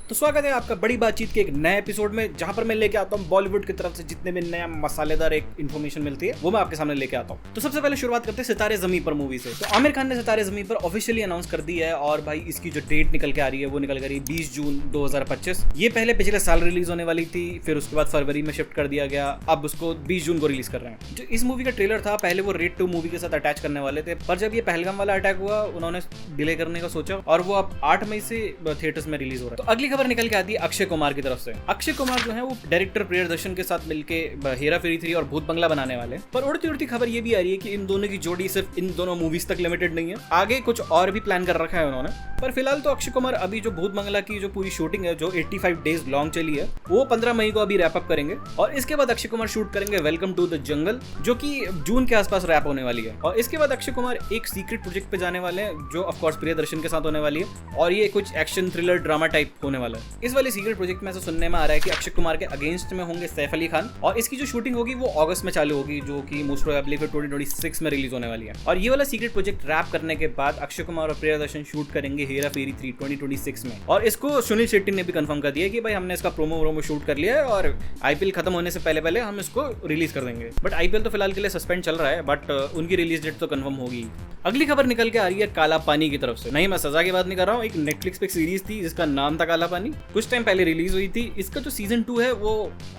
तो स्वागत है आपका बड़ी बातचीत के एक नए एपिसोड में, जहां पर मैं लेके आता हूं बॉलीवुड की तरफ से जितने भी नया मसालेदार एक इन्फॉर्मेशन मिलती है वो मैं आपके सामने लेके आता हूं। तो सबसे पहले शुरुआत करते हैं सितारे ज़मीं पर मूवी से। तो आमिर खान ने सितारे ज़मीं पर ऑफिशियली अनाउंस कर दी है और भाई इसकी जो डेट निकल के आ रही है वो निकल कर रही है 20 जून 2025। ये पहले पिछले साल रिलीज होने वाली थी, फिर उसके बाद फरवरी में शिफ्ट कर दिया गया, अब उसको 20 जून को रिलीज कर रहे हैं। जो इस मूवी का ट्रेलर था पहले वो रेड 2 मूवी के साथ अटैच करने वाले थे, पर जब ये पहलगाम वाला अटैक हुआ उन्होंने डिले करने का सोचा और वो अब 8 मई से थिएटर्स में रिलीज हो रहा है। तो अगली खबर निकल के आती है अक्षय कुमार की तरफ से। अक्षय कुमार जो है वो डायरेक्टर प्रियदर्शन के साथ मिलके हेरा फेरी 3 और भूत बंगला बनाने वाले हैं। पर उड़ती उड़ती खबर ये भी आ रही है कि इन दोनों की जोड़ी सिर्फ इन दोनों मूवीज तक लिमिटेड नहीं है, आगे कुछ और भी प्लान कर रखा है उन्होंने। पर फिलहाल तो अक्षय कुमार अभी जो भूत बंगला की जो पूरी शूटिंग है जो 85 डेज लॉन्ग चली है वो 15 मई को अभी रैप अप करेंगे और इसके बाद अक्षय कुमार शूट करेंगे वेलकम टू द जंगल, जो कि जून के आसपास रैप होने वाली है। और इसके बाद अक्षय कुमार एक सीक्रेट प्रोजेक्ट पे जाने वाले हैं जो ऑफ कोर्स प्रियदर्शन के साथ होने वाली है और ये कुछ एक्शन थ्रिलर ड्रामा टाइप होने वाला है। इस वाले सीक्रेट प्रोजेक्ट में ऐसा सुनने में आ रहा है कि अक्षय कुमार के अगेंस्ट में होंगे सैफ अली खान और इसकी जो शूटिंग होगी वो अगस्त में चालू होगी, जो कि मोस्ट प्रोबेबली 2026 में रिलीज होने वाली है। और ये वाला सीक्रेट प्रोजेक्ट रैप करने के बाद अक्षय कुमार और प्रियदर्शन शूट करेंगे हेरा फेरी 3 2026 में। और इसको सुनील शेट्टी ने भी कंफर्म कर दिया कि भाई हमने इसका प्रोमो शूट कर लिया है और आईपीएल खत्म होने से पहले हम इसको रिलीज कर देंगे। बट आईपीएल तो फिलहाल के लिए सस्पेंड चल रहा है, बट उनकी रिलीज डेट तो कंफर्म होगी। अगली खबर निकल के आ रही है काला पानी की तरफ से। नहीं, मैं सजा की बात नहीं कर रहा हूँ, एक नेटफ्लिक्स पे सीरीज थी जिसका नाम था काला पानी, कुछ टाइम पहले रिलीज हुई थी। इसका जो सीजन 2 है वो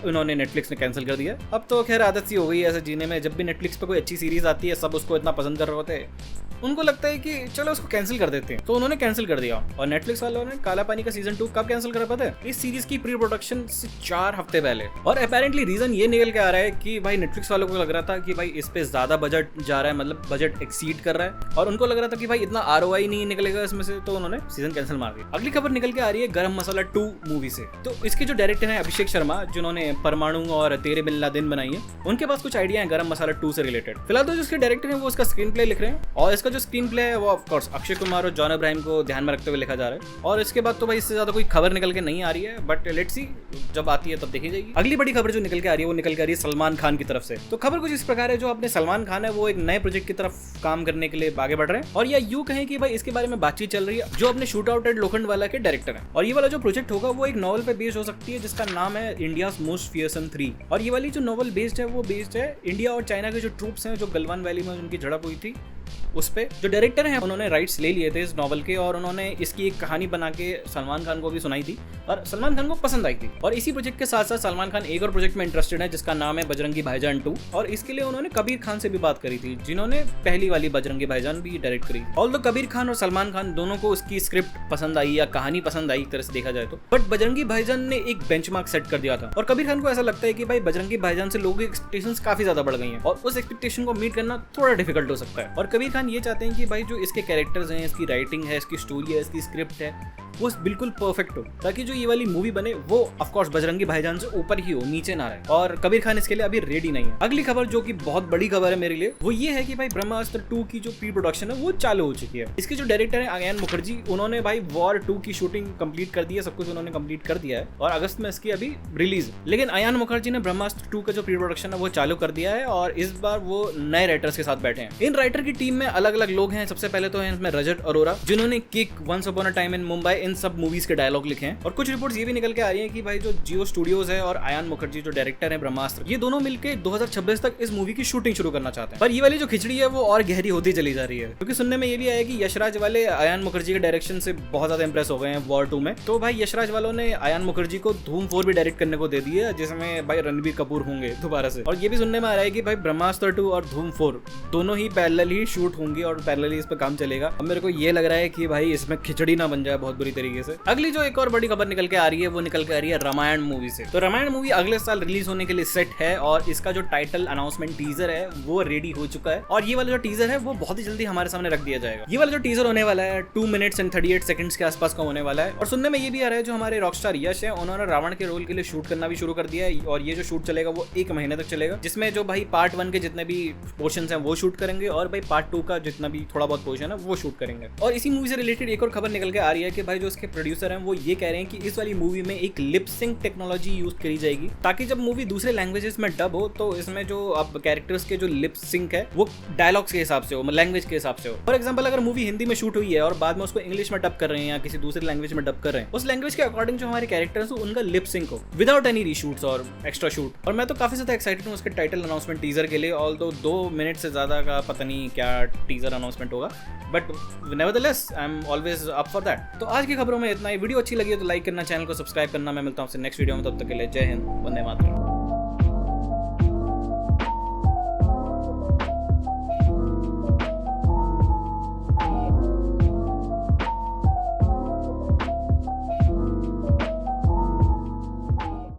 उन्होंने नेटफ्लिक्स ने कैंसिल कर दिया। अब तो खैर आदत सी हो गई है ऐसे जीने में, जब भी नेटफ्लिक्स पे कोई अच्छी सीरीज आती है सब उसको इतना पसंद कर रहे होते हैं, उनको लगता है कि चलो उसको कैंसिल कर देते हैं, तो उन्होंने कैंसिल कर दिया। और नेटफ्लिक्स वालों ने काला पानी का सीजन 2 कब कैंसिल करा पता है? इस सीरीज की प्री प्रोडक्शन से 4 हफ्ते पहले। और अपेरेंटली रीजन ये निकल के आ रहा है कि भाई नेटफ्लिक्स वालों को लग रहा था कि भाई इस पे ज्यादा बजट जा रहा है, मतलब बजट एक्सीड कर रहा है और उनको लग रहा था कि भाई इतना ROI नहीं निकलेगा इसमें से, तो उन्होंने सीजन कैंसिल मार दिया। अगली खबर निकल के आ रही है गरम मसाला 2 मूवी से। तो इसके जो डायरेक्टर है अभिषेक शर्मा, जिन्होंने परमाणु और तेरे बिन लादेन बनाई है, उनके पास कुछ आइडिया है गरम मसाला 2 से रिलेटेड। फिलहाल तो जो इसके डायरेक्टर है वो उसका स्क्रीन प्ले लिख रहे हैं और इसका जो स्क्रीन प्ले है वो ऑफ कोर्स अक्षय कुमार और जॉन अब्राहम को ध्यान में रखते हुए लिखा जा रहा है। और इसके बाद तो भाई इससे ज्यादा कोई खबर निकल के नहीं आ रही है, बट लेट्स सी, जब आती है तब देखी जाएगी। अगली बड़ी खबर जो निकल के आ रही है वो निकल के आ रही है सलमान खान की तरफ से। तो खबर कुछ इस प्रकार है, जो अपने सलमान खान है वो एक नए प्रोजेक्ट की तरफ काम करने के लिए आगे बढ़ रहे हैं और या यूं कहें कि भाई इसके बारे में बातचीत चल रही है, जो अपने शूट आउट एट लोखंडवाला के डायरेक्टर है। और ये वाला जो प्रोजेक्ट होगा वो एक नॉवल पे बेस्ड हो सकती है जिसका नाम है इंडियाज मोस्ट फियरसम 3। और ये वाली जो नॉवल बेस्ड है वो बेस्ड है इंडिया और चाइना के जो ट्रूप्स हैं जो गलवान वैली में उनकी झड़प हुई थी उस पे। जो डायरेक्टर हैं उन्होंने राइट्स ले लिए थे इस नॉवल के और उन्होंने इसकी एक कहानी बना के सलमान खान को भी सुनाई थी और सलमान खान को पसंद आई थी। और इसी प्रोजेक्ट के साथ साथ सलमान खान एक और प्रोजेक्ट में इंटरेस्टेड है जिसका नाम है बजरंगी भाईजान 2 और इसके लिए उन्होंने कबीर खान से भी बात करी थी, जिन्होंने पहली वाली बजरंगी भाईजान भी डायरेक्ट करी। ऑल्दो कबीर खान और सलमान खान दोनों को उसकी स्क्रिप्ट पसंद आई या कहानी पसंद आई एक तरह से देखा जाए तो, बट बजरंगी भाईजान ने एक बेंचमार्क सेट कर दिया था और कबीर खान को ऐसा लगता है कि भाई बजरंगी भाईजान से लोगों की एक्सपेक्टेशंस काफी ज्यादा बढ़ गई हैं और उस एक्सपेक्टेशन को मीट करना थोड़ा डिफिकल्ट हो सकता है। और कबीर खान ये चाहते हैं कि भाई जो इसके कैरेक्टर्स हैं, इसकी राइटिंग है, इसकी स्टोरी है, इसकी स्क्रिप्ट है, वो बिल्कुल परफेक्ट हो ताकि जो ये वाली मूवी बने वो ऑफ कोर्स बजरंगी भाईजान से ऊपर ही हो, नीचे ना रहे। और कबीर खान इसके लिए अभी रेडी नहीं है। अगली खबर जो कि बहुत बड़ी खबर है मेरे लिए वो ये है कि भाई ब्रह्मास्त्र 2 की जो प्री प्रोडक्शन है वो चालू हो चुकी है। इसके जो डायरेक्टर है अयान मुखर्जी, उन्होंने भाई वॉर 2 की शूटिंग कंप्लीट कर दी है, सब कुछ उन्होंने कंप्लीट कर दिया है और अगस्त में इसकी अभी रिलीज। लेकिन अयान मुखर्जी ने ब्रह्मास्त्र 2 का जो प्री प्रोडक्शन है वो चालू कर दिया है और इस बार वो नए राइटर्स के साथ बैठे हैं। इन राइटर की टीम में अलग अलग लोग हैं। सबसे पहले तो है इसमें रजत अरोरा, जिन्होंने Kick, once upon a time in Mumbai, इन सब मूवीज के डायलॉग लिखे हैं। और कुछ रिपोर्ट्स ये भी निकल के आ रही हैं कि भाई जो जियो स्टूडियोज है और अयान मुखर्जी जो डायरेक्टर है ब्रह्मास्त्र, ये दोनों मिलकर 2026 तक इस मूवी की शूटिंग शुरू करना चाहते हैं। पर ये वाली जो खिचड़ी है वो और गहरी होती चली जा रही है, क्योंकि सुनने में ये भी आया कि यशराज वाले अयान मुखर्जी के डायरेक्शन से बहुत ज्यादा इंप्रेस हो गए हैं वॉर 2 में। तो भाई यशराज वालों ने अयान मुखर्जी को धूम 4 भी डायरेक्ट करने को दे दी है, जिसमें भाई रणबीर कपूर होंगे दोबारा से। और ये भी सुनने में आ रहा है कि भाई ब्रह्मास्त्र 2 और धूम 4 दोनों ही पैरेलल ही शूट होंगी और पैरेलल ही इस पर काम चलेगा। अब मेरे को ये लग रहा है कि भाई इसमें खिचड़ी ना बन जाए बहुत बुरी तरीके से। अगली जो एक और बड़ी खबर निकल के आ रही है वो निकल के आ रही है रामायण मूवी से। तो रामायण मूवी अगले साल रिलीज होने के लिए सेट है और इसका जो टाइटल अनाउंसमेंट टीजर है वो रेडी हो चुका है और ये वाला जो टीजर है वो बहुत ही जल्दी हमारे सामने रख दिया जाएगा। ये वाला जो टीजर होने वाला है 2 मिनट्स एंड 38 सेकंड्स के आसपास का होने वाला है। और सुनने में ये भी आ रहा है जो हमारे रॉकस्टार यश है उन्होंने रावण के रोल के लिए शूट करना भी शुरू कर दिया है और ये जो शूट चलेगा वो 1 महीने तक चलेगा, जिसमें जो भाई पार्ट 1 के जितने भी पोर्शंस हैं वो शूट करेंगे और भाई पार्ट पार्ट 2 का जितना भी थोड़ा बहुत पोर्शन है वो शूट करेंगे। और इसी मूवी से रिलेटेड एक और खबर निकल के आ रही है कि भाई जो इसके प्रोड्यूसर हैं वो ये कह रहे हैं कि इस वाली मूवी में एक लिप सिंक टेक्नोलॉजी यूज करी जाएगी, ताकि जब मूवी दूसरे लैंग्वेजेस में डब हो तो इसमें जो अब कैरेक्टर्स के जो लिप सिंक है वो डायलॉग्स के हिसाब से हो, लैंग्वेज के हिसाब से हो। फॉर एग्जाम्पल अगर मूवी हिंदी में शूट हुई है और बाद में उसको इंग्लिश में डब कर रहे हैं या किसी दूसरी लैंग्वेज में डब कर रहे हैं, उस लैंग्वेज के अकॉर्डिंग जो हमारे कैरेक्टर्स हो उनका लिप सिंक हो विदाउट एनी रीशूट्स और एक्स्ट्रा शूट। और मैं तो काफी ज्यादा एक्साइटेड हूँ उसके टाइटल अनाउंसमेंट टीजर के लिए, ऑल्दो 2 मिनट से ज्यादा का पता नहीं क्या टीजर अनाउंसमेंट होगा, but nevertheless I am always up for that. तो आज की खबरों में इतना ही। वीडियो अच्छी लगी है तो लाइक करना, चैनल को सब्सक्राइब करना। मैं मिलता हूँ आपसे नेक्स्ट वीडियो में, तब तक के लिए जय हिंद, वंदे मातरम।